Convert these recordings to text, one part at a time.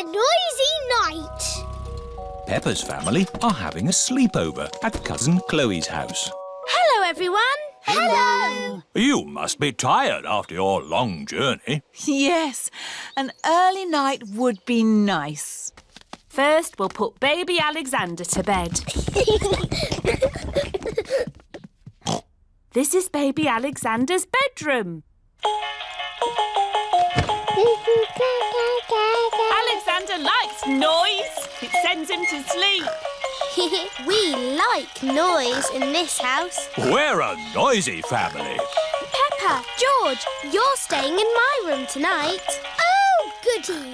a noisy night. Peppa's family are having a sleepover at Cousin Chloe's house. Hello, everyone. Hello. You must be tired after your long journey. Yes, an early night would be nice. First, we'll put baby Alexander to bed. This is baby Alexander's bedroom. Alexander likes noise. It sends him to sleep. We like noise in this house. We're a noisy family. Peppa, George, you're staying in my room tonight. Oh, goody.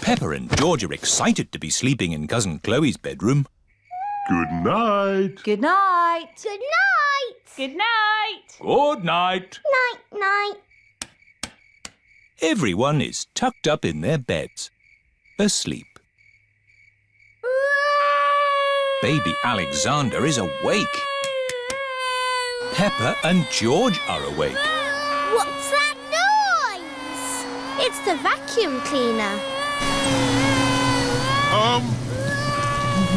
Peppa and George are excited to be sleeping in Cousin Chloe's bedroom. Good night. Good night. Good night. Good night. Good night. Night, night. Everyone is tucked up in their beds, asleep. Baby Alexander is awake. Peppa and George are awake. What's that noise? It's the vacuum cleaner.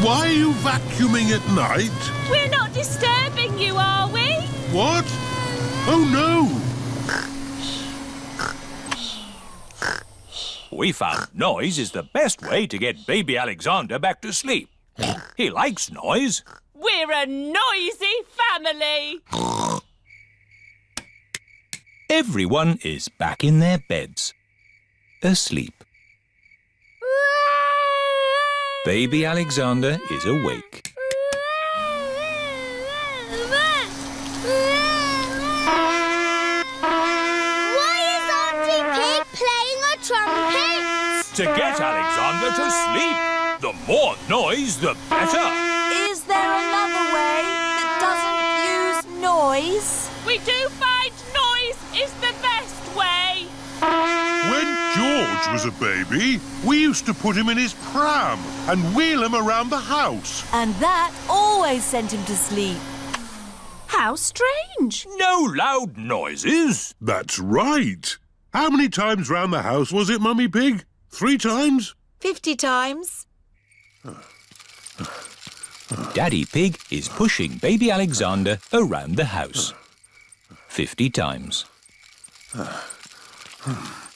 Why are you vacuuming at night? We're not disturbing you, are we? What? Oh, no. We found noise is the best way to get baby Alexander back to sleep. He likes noise. We're a noisy family. Everyone is back in their beds, asleep. Baby Alexander is awake. Why is Auntie Pig playing a trumpet? To get Alexander to sleep. The more noise, the better. Is there another way that doesn't use noise? We do find noise is the best way. When George was a baby, we used to put him in his pram and wheel him around the house. And that always sent him to sleep. How strange. No loud noises. That's right. How many times round the house was it, Mummy Pig? 3 times? 50 times. Daddy Pig is pushing baby Alexander around the house. 50 times.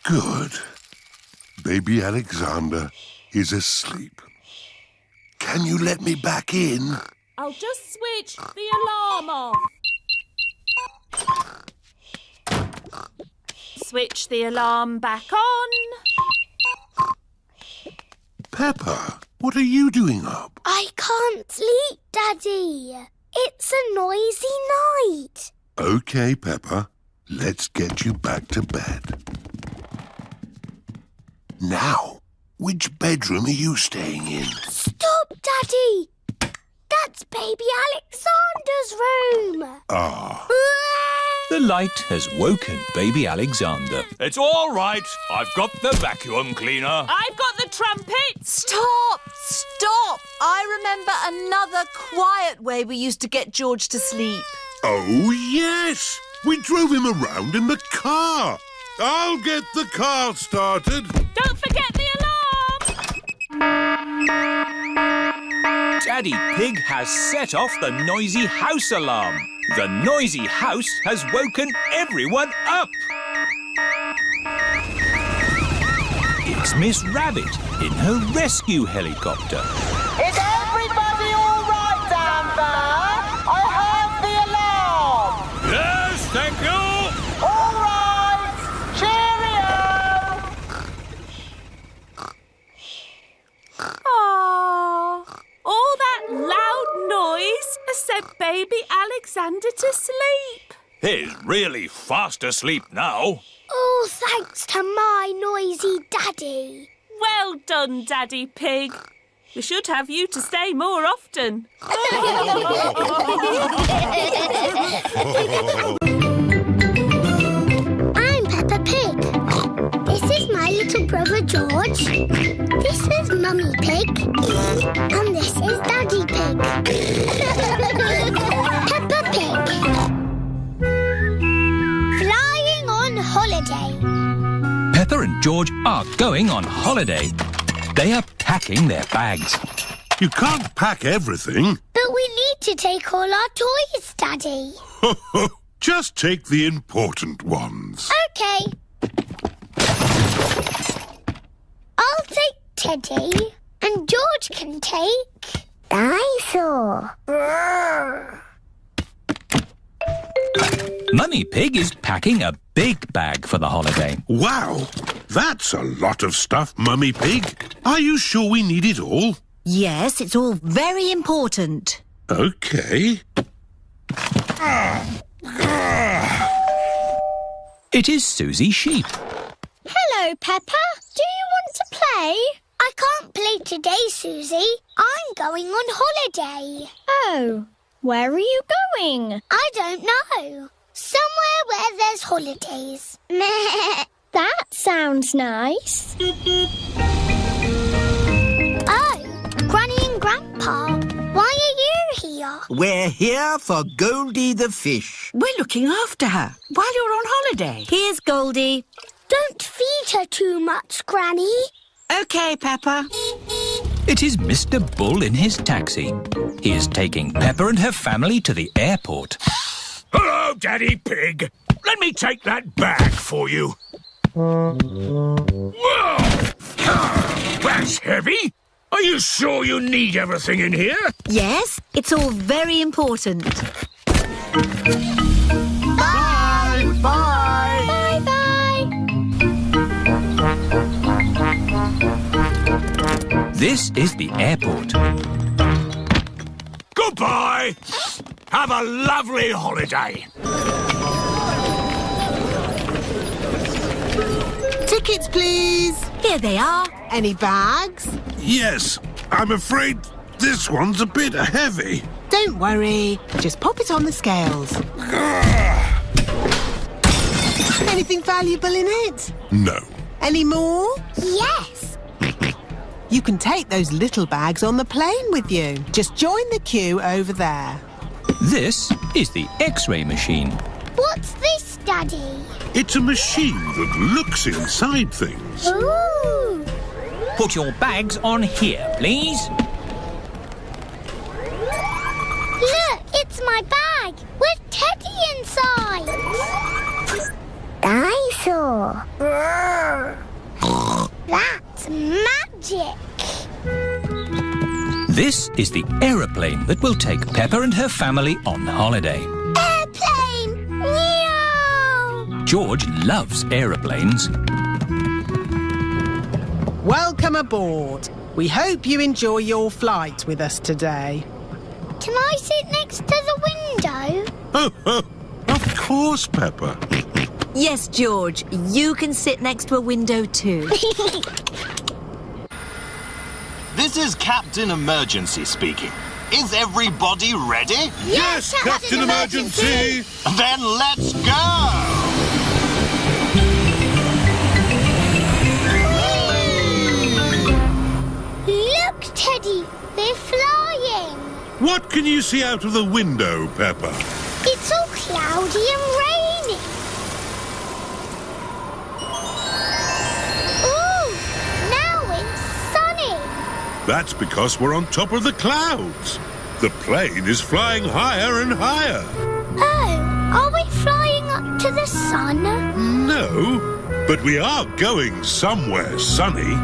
Good. Baby Alexander is asleep. Can you let me back in? I'll just switch the alarm off. Switch the alarm back on. Peppa, what are you doing up? I can't sleep, Daddy. It's a noisy night. OK, Peppa. Let's get you back to bed. Now, which bedroom are you staying in? Stop, Daddy. That's baby Alexander's room. Ah. The light has woken baby Alexander. It's all right. I've got the vacuum cleaner. I've got the trumpet. Stop! Stop! I remember another quiet way we used to get George to sleep. Oh, yes. We drove him around in the car. I'll get the car started. Don't forget the alarm. Daddy Pig has set off the noisy house alarm. The noisy house has woken everyone up. It's Miss Rabbit in her rescue helicopter. Is everybody all right down there? I heard the alarm. Yes, thank you. All right. Cheerio. Aww. All that loud noise has sent baby Alexander to sleep. He's really fast asleep now. Oh, thanks to my noisy Daddy. Well done, Daddy Pig. We should have you to stay more often. I'm Peppa Pig. This is my little brother George. This is Mummy Pig. And this is Daddy Pig. Peppa Pig. Flying on holiday. Peppa and George are going on holiday. They are packing their bags. You can't pack everything. But we need to take all our toys, Daddy. Just take the important ones. OK. I'll take Teddy, and George can take... Dinosaur. Mummy Pig is packing a big bag for the holiday. Wow, that's a lot of stuff, Mummy Pig. Are you sure we need it all? Yes, it's all very important. OK. It is Susie Sheep. Hello, Peppa. Do you want to play? I can't play today, Susie. I'm going on holiday. Oh, where are you going? I don't know. Somewhere where there's holidays. That sounds nice. Oh, Granny and Grandpa, why are you here? We're here for Goldie the fish. We're looking after her while you're on holiday. Here's Goldie. Don't feed her too much, Granny. OK, Peppa. It is Mr. Bull in his taxi. He is taking Peppa and her family to the airport. Hello, Daddy Pig. Let me take that bag for you. Whoa! That's heavy. Are you sure you need everything in here? Yes, it's all very important. Bye! Bye! Bye-bye. This is the airport. Goodbye. Have a lovely holiday. Tickets, please. Here they are. Any bags? Yes, I'm afraid this one's a bit heavy. Don't worry. Just pop it on the scales. Anything valuable in it? No. Any more? Yes. You can take those little bags on the plane with you. Just join the queue over there. This is the X-ray machine. What's this, Daddy? It's a machine that looks inside things. Ooh. Put your bags on here, please. Look, it's my bag with Teddy inside. Dinosaur. That's magic. This is the aeroplane that will take Peppa and her family on holiday. Airplane. Meow. George loves aeroplanes. Welcome aboard. We hope you enjoy your flight with us today. Can I sit next to the window? Of course, Peppa. Yes, George, you can sit next to a window too. This is Captain Emergency speaking. Is everybody ready? Yes, Captain Emergency! Then let's go! Look, Teddy, we're flying. What can you see out of the window, Peppa? It's all cloudy and rainy. Ooh, now it's sunny. That's because we're on top of the clouds. The plane is flying higher and higher. Oh, are we flying up to the sun? No, but we are going somewhere sunny.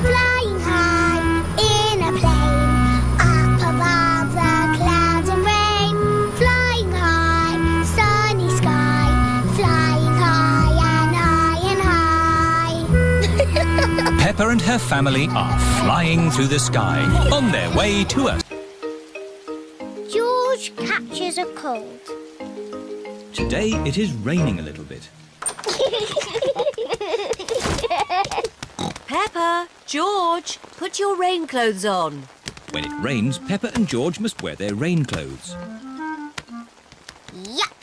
Flying high in a plane, up above the clouds and rain. Flying high, sunny sky, flying high and high and high. Peppa and her family are flying through the sky on their way to us. George catches a cold. Today it is raining a little bit. Peppa, George, put your rain clothes on. When it rains, Peppa and George must wear their rain clothes. Yuck.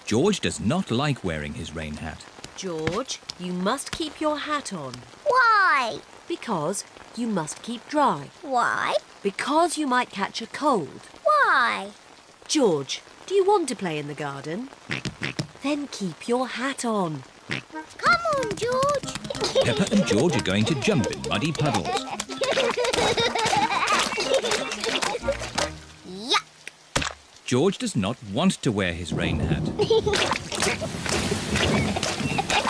George does not like wearing his rain hat. George, you must keep your hat on. Why? Because you must keep dry. Why? Because you might catch a cold. Why? George, do you want to play in the garden? Then keep your hat on. Come on, George. Peppa and George are going to jump in muddy puddles. Yuck. George does not want to wear his rain hat.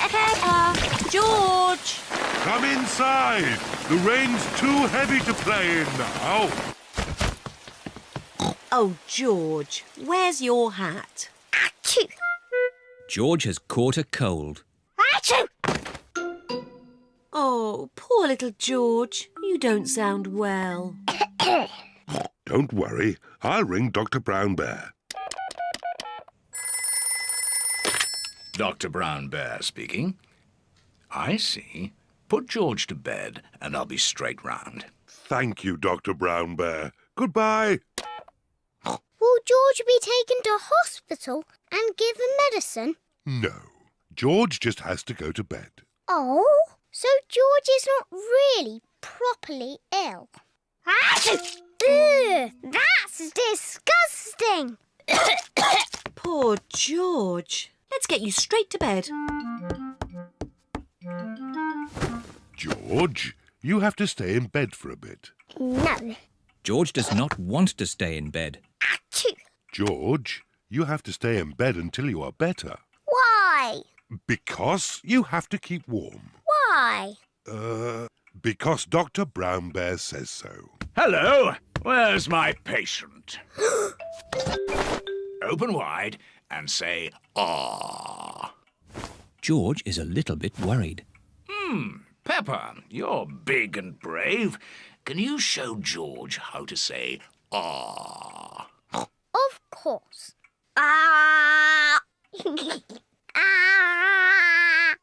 Peppa! George! Come inside. The rain's too heavy to play in now. Oh, George, where's your hat? Achoo. George has caught a cold. Achoo. Oh, poor little George. You don't sound well. Don't worry. I'll ring Dr. Brown Bear. Dr. Brown Bear speaking. I see. Put George to bed and I'll be straight round. Thank you, Dr. Brown Bear. Goodbye. Will George be taken to hospital and given medicine? No. George just has to go to bed. Oh, so George is not really properly ill. Achoo! Ugh, that's disgusting. Poor George. Let's get you straight to bed. George, you have to stay in bed for a bit. No. George does not want to stay in bed. Achoo! George, you have to stay in bed until you are better. Why? Because you have to keep warm. Why? Because Dr. Brown Bear says so. Hello, where's my patient? Open wide and say, "Ah." George is a little bit worried. Peppa, you're big and brave. Can you show George how to say, "Ah"? Of course. Ah! Ah!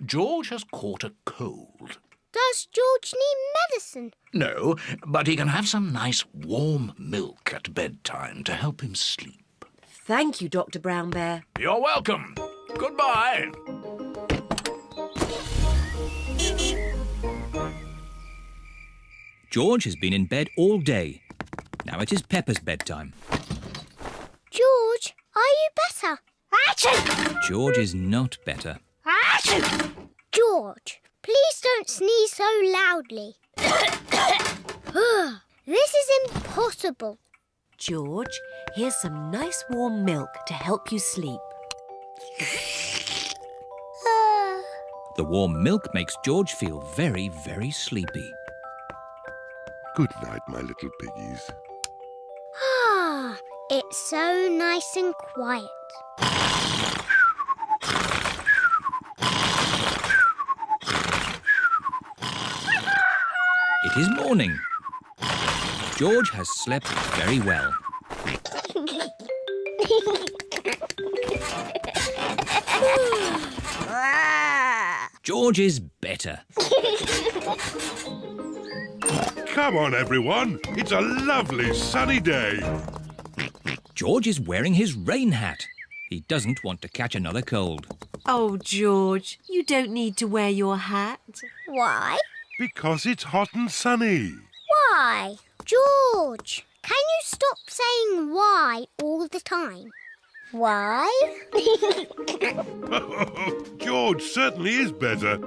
George has caught a cold. Does George need medicine? No, but he can have some nice warm milk at bedtime to help him sleep. Thank you, Dr. Brown Bear. You're welcome. Goodbye. George has been in bed all day. Now it is Peppa's bedtime. George, are you better? Achoo! George is not better. Achoo! George, please don't sneeze so loudly. This is impossible. George, here's some nice warm milk to help you sleep. The warm milk makes George feel very, very sleepy. Good night, my little piggies. Ah, it's so nice and quiet. It is morning. George has slept very well. George is better. Come on, everyone. It's a lovely sunny day. George is wearing his rain hat. He doesn't want to catch another cold. Oh, George, you don't need to wear your hat. Why? Because it's hot and sunny. Why? George, can you stop saying why all the time? Why? George certainly is better.